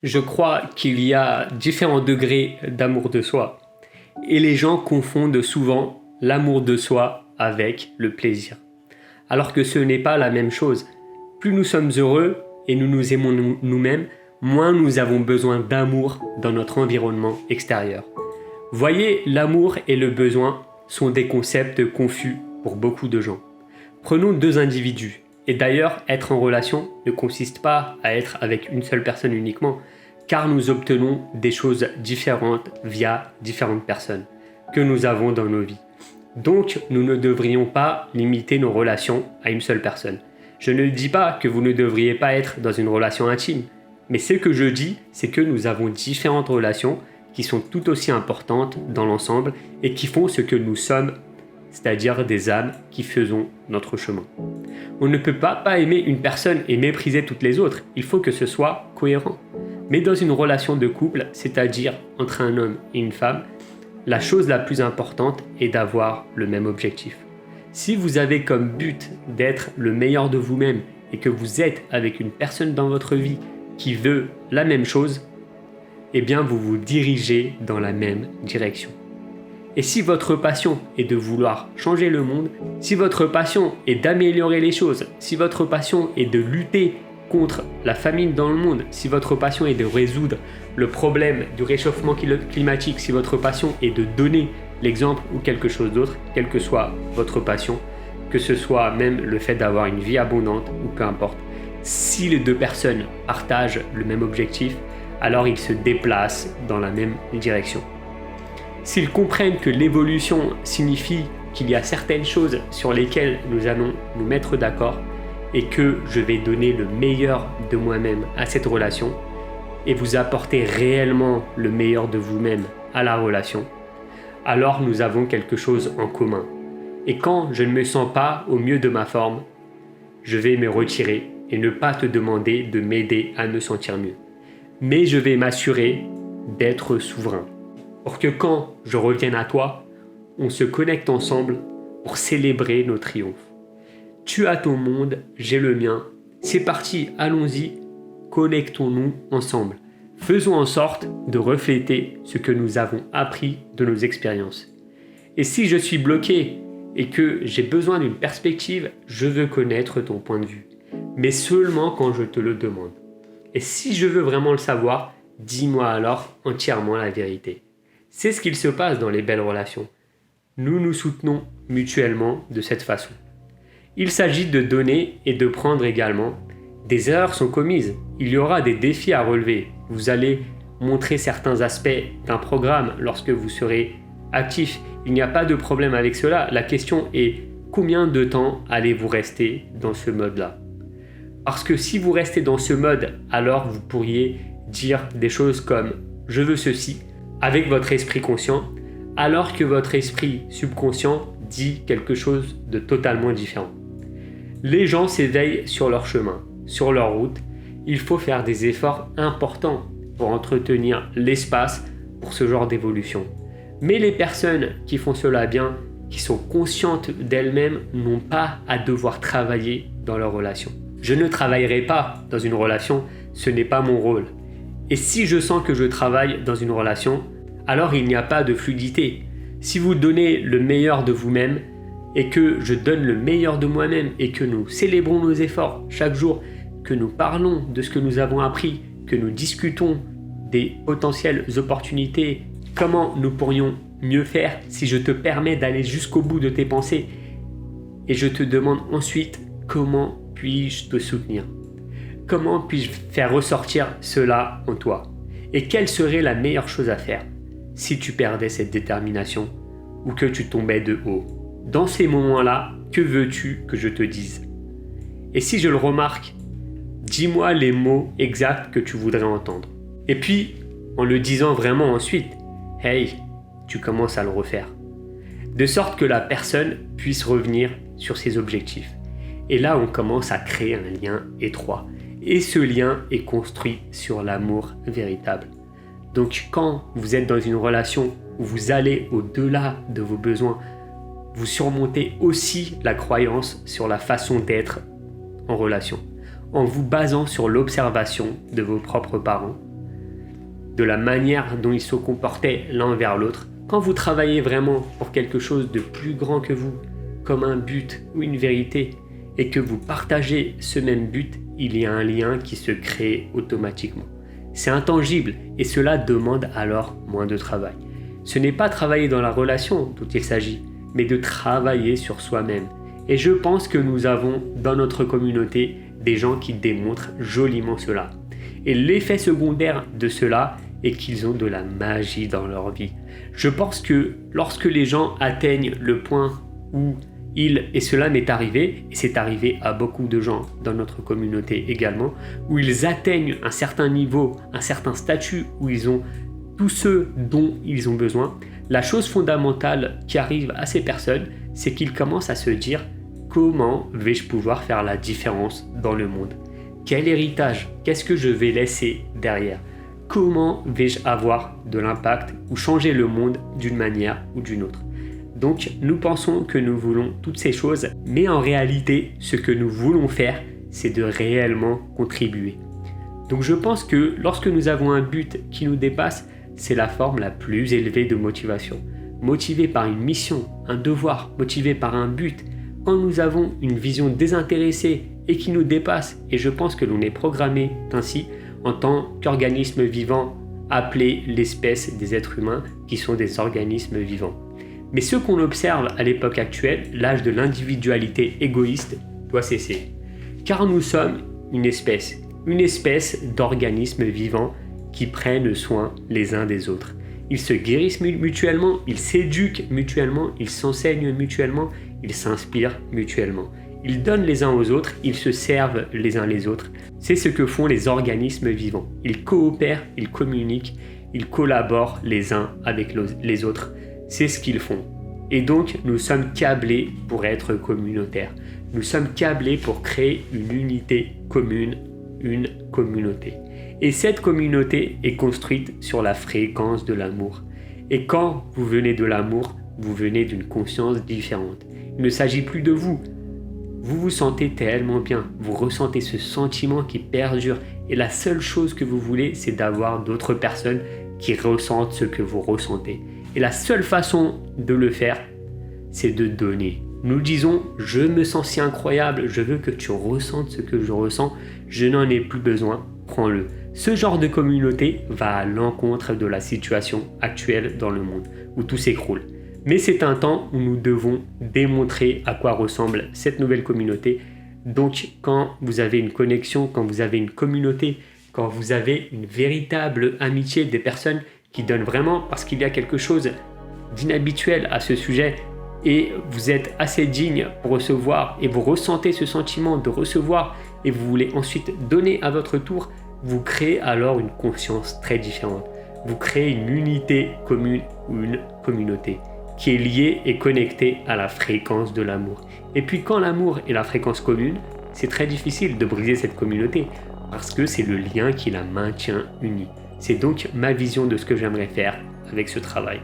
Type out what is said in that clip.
Je crois qu'il y a différents degrés d'amour de soi et les gens confondent souvent l'amour de soi avec le plaisir. Alors que ce n'est pas la même chose. Plus nous sommes heureux et nous nous aimons nous-mêmes, moins nous avons besoin d'amour dans notre environnement extérieur. Voyez, l'amour et le besoin sont des concepts confus pour beaucoup de gens. Prenons deux individus. Et d'ailleurs, être en relation ne consiste pas à être avec une seule personne uniquement, car nous obtenons des choses différentes via différentes personnes que nous avons dans nos vies. Donc, nous ne devrions pas limiter nos relations à une seule personne. Je ne dis pas que vous ne devriez pas être dans une relation intime, mais ce que je dis, c'est que nous avons différentes relations qui sont tout aussi importantes dans l'ensemble et qui font ce que nous sommes, c'est-à-dire des âmes qui faisons notre chemin. On ne peut pas aimer une personne et mépriser toutes les autres, il faut que ce soit cohérent. Mais dans une relation de couple, c'est-à-dire entre un homme et une femme, la chose la plus importante est d'avoir le même objectif. Si vous avez comme but d'être le meilleur de vous-même et que vous êtes avec une personne dans votre vie qui veut la même chose, eh bien vous vous dirigez dans la même direction. Et si votre passion est de vouloir changer le monde, si votre passion est d'améliorer les choses, si votre passion est de lutter contre la famine dans le monde, si votre passion est de résoudre le problème du réchauffement climatique, si votre passion est de donner l'exemple ou quelque chose d'autre, quelle que soit votre passion, que ce soit même le fait d'avoir une vie abondante ou peu importe, si les deux personnes partagent le même objectif, alors ils se déplacent dans la même direction. S'ils comprennent que l'évolution signifie qu'il y a certaines choses sur lesquelles nous allons nous mettre d'accord et que je vais donner le meilleur de moi-même à cette relation et vous apporter réellement le meilleur de vous-même à la relation, alors nous avons quelque chose en commun. Et quand je ne me sens pas au mieux de ma forme, je vais me retirer et ne pas te demander de m'aider à me sentir mieux. Mais je vais m'assurer d'être souverain. Pour que quand je revienne à toi, on se connecte ensemble pour célébrer nos triomphes. Tu as ton monde, j'ai le mien. C'est parti, allons-y, connectons-nous ensemble. Faisons en sorte de refléter ce que nous avons appris de nos expériences. Et si je suis bloqué et que j'ai besoin d'une perspective, je veux connaître ton point de vue. Mais seulement quand je te le demande. Et si je veux vraiment le savoir, dis-moi alors entièrement la vérité. C'est ce qu'il se passe dans les belles relations. Nous nous soutenons mutuellement de cette façon. Il s'agit de donner et de prendre également. Des erreurs sont commises. Il y aura des défis à relever. Vous allez montrer certains aspects d'un programme lorsque vous serez actif. Il n'y a pas de problème avec cela. La question est combien de temps allez-vous rester dans ce mode-là ? Parce que si vous restez dans ce mode, alors vous pourriez dire des choses comme « je veux ceci » avec votre esprit conscient, alors que votre esprit subconscient dit quelque chose de totalement différent. Les gens s'éveillent sur leur chemin, sur leur route. Il faut faire des efforts importants pour entretenir l'espace pour ce genre d'évolution. Mais les personnes qui font cela bien, qui sont conscientes d'elles-mêmes, n'ont pas à devoir travailler dans leur relation. Je ne travaillerai pas dans une relation, ce n'est pas mon rôle. Et si je sens que je travaille dans une relation, alors il n'y a pas de fluidité. Si vous donnez le meilleur de vous-même et que je donne le meilleur de moi-même et que nous célébrons nos efforts chaque jour, que nous parlons de ce que nous avons appris, que nous discutons des potentielles opportunités, comment nous pourrions mieux faire si je te permets d'aller jusqu'au bout de tes pensées et je te demande ensuite comment puis-je te soutenir ? Comment puis-je faire ressortir cela en toi ? Et quelle serait la meilleure chose à faire si tu perdais cette détermination ou que tu tombais de haut ? Dans ces moments-là, que veux-tu que je te dise ? Et si je le remarque, dis-moi les mots exacts que tu voudrais entendre. Et puis, en le disant vraiment ensuite, « Hey, tu commences à le refaire ». De sorte que la personne puisse revenir sur ses objectifs. Et là, on commence à créer un lien étroit. Et ce lien est construit sur l'amour véritable. Donc quand vous êtes dans une relation où vous allez au-delà de vos besoins, vous surmontez aussi la croyance sur la façon d'être en relation, en vous basant sur l'observation de vos propres parents, de la manière dont ils se comportaient l'un vers l'autre. Quand vous travaillez vraiment pour quelque chose de plus grand que vous, comme un but ou une vérité, et que vous partagez ce même but, il y a un lien qui se crée automatiquement. C'est intangible et cela demande alors moins de travail. Ce n'est pas travailler dans la relation dont il s'agit, mais de travailler sur soi-même. Et je pense que nous avons dans notre communauté des gens qui démontrent joliment cela. Et l'effet secondaire de cela est qu'ils ont de la magie dans leur vie. Je pense que lorsque les gens atteignent le point où et cela m'est arrivé, et c'est arrivé à beaucoup de gens dans notre communauté également, où ils atteignent un certain niveau, un certain statut, où ils ont tout ce dont ils ont besoin, la chose fondamentale qui arrive à ces personnes, c'est qu'ils commencent à se dire « Comment vais-je pouvoir faire la différence dans le monde ? Quel héritage ? Qu'est-ce que je vais laisser derrière ? Comment vais-je avoir de l'impact ou changer le monde d'une manière ou d'une autre ?» Donc, nous pensons que nous voulons toutes ces choses, mais en réalité, ce que nous voulons faire, c'est de réellement contribuer. Donc, je pense que lorsque nous avons un but qui nous dépasse, c'est la forme la plus élevée de motivation. Motivé par une mission, un devoir, motivé par un but, quand nous avons une vision désintéressée et qui nous dépasse, et je pense que l'on est programmé ainsi en tant qu'organisme vivant appelé l'espèce des êtres humains qui sont des organismes vivants. Mais ce qu'on observe à l'époque actuelle, l'âge de l'individualité égoïste, doit cesser. Car nous sommes une espèce d'organismes vivants qui prennent soin les uns des autres. Ils se guérissent mutuellement, ils s'éduquent mutuellement, ils s'enseignent mutuellement, ils s'inspirent mutuellement. Ils donnent les uns aux autres, ils se servent les uns les autres. C'est ce que font les organismes vivants. Ils coopèrent, ils communiquent, ils collaborent les uns avec les autres. C'est ce qu'ils font. Et donc, nous sommes câblés pour être communautaires. Nous sommes câblés pour créer une unité commune, une communauté. Et cette communauté est construite sur la fréquence de l'amour. Et quand vous venez de l'amour, vous venez d'une conscience différente. Il ne s'agit plus de vous. Vous vous sentez tellement bien. Vous ressentez ce sentiment qui perdure. Et la seule chose que vous voulez, c'est d'avoir d'autres personnes qui ressentent ce que vous ressentez. Et la seule façon de le faire, c'est de donner. Nous disons, je me sens si incroyable, je veux que tu ressentes ce que je ressens, je n'en ai plus besoin, prends-le. Ce genre de communauté va à l'encontre de la situation actuelle dans le monde, où tout s'écroule. Mais c'est un temps où nous devons démontrer à quoi ressemble cette nouvelle communauté. Donc, quand vous avez une connexion, quand vous avez une communauté, quand vous avez une véritable amitié des personnes qui donnent vraiment parce qu'il y a quelque chose d'inhabituel à ce sujet et vous êtes assez digne pour recevoir et vous ressentez ce sentiment de recevoir et vous voulez ensuite donner à votre tour, vous créez alors une conscience très différente. Vous créez une unité commune ou une communauté qui est liée et connectée à la fréquence de l'amour. Et puis quand l'amour est la fréquence commune, c'est très difficile de briser cette communauté parce que c'est le lien qui la maintient unie. C'est donc ma vision de ce que j'aimerais faire avec ce travail.